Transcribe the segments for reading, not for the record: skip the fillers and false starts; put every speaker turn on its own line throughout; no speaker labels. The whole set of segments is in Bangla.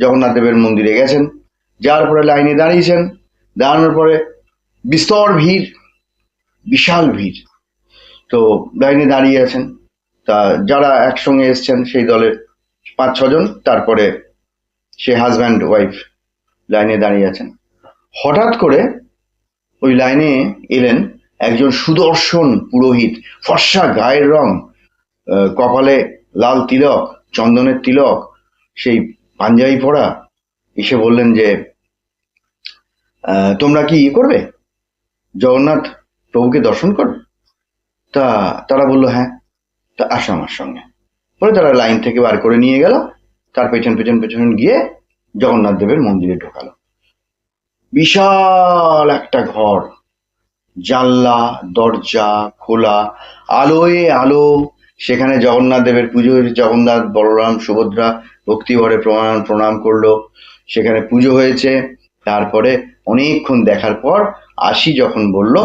জগন্নাথ দেবের মন্দিরে গেছেন, যাওয়ার পরে লাইনে দাঁড়িয়েছেন, দাঁড়ানোর পরে বিস্তর ভিড়, বিশাল ভিড়। তো লাইনে দাঁড়িয়ে আছেন, তা যারা একসঙ্গে এসছেন সেই দলের 5-6 জন, তারপরে সে হাজব্যান্ড ওয়াইফ লাইনে দাঁড়িয়ে আছেন। হঠাৎ করে ওই লাইনে এলেন একজন সুদর্শন পুরোহিত, ফর্সা গায়ের রং, কপালে লাল তিলক, চন্দনের তিলক, সেই পাঞ্জাবি পরা। এসে বললেন যে তোমরা কি করবে, জগন্নাথ প্রভুকে দর্শন করবে? তা তারা বলল হ্যাঁ। তা আসো আমার সঙ্গে। পরে তারা লাইন থেকে বার করে নিয়ে গেল, তার পেছন পেছন পেছন গিয়ে জগন্নাথ দেবের মন্দিরে ঢোকালো। বিশাল একটা ঘর, জানলা দরজা খোলা, আলোয় আলো। সেখানে জগন্নাথ দেবের পুজো হয়েছে, জগন্নাথ বলরাম সুভদ্রা ভক্তিভরে প্রণাম করলো, সেখানে পুজো হয়েছে। তারপরে অনেকক্ষণ দেখার পর আসি যখন বলল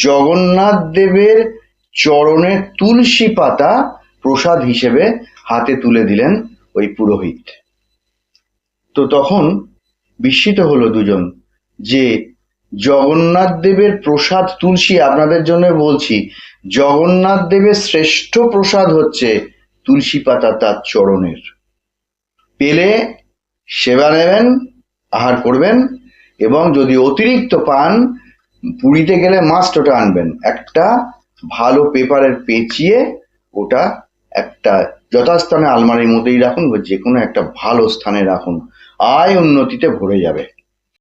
জগন্নাথ দেবের চরণে তুলসী পাতা প্রসাদ হিসেবে হাতে তুলে দিলেন ওই পুরোহিত। তো তখন বিস্মিত হলো দুজন যে জগন্নাথ দেবের প্রসাদ তুলসী। আপনাদের জন্য বলছি, জগন্নাথ দেবের শ্রেষ্ঠ প্রসাদ হচ্ছে তুলসী পাতা তার চরণের। পেলে সেবা নেবেন, আহার করবেন, এবং যদি অতিরিক্ত পান, পুরীতে গেলে মাস্ট ওটা আনবেন, একটা ভালো পেপারের পেঁচিয়ে ওটা একটা যথাস্থানে আলমারির মধ্যেই রাখুন, বা যে কোনো একটা ভালো স্থানে রাখুন, আয় উন্নতিতে ভরে যাবে।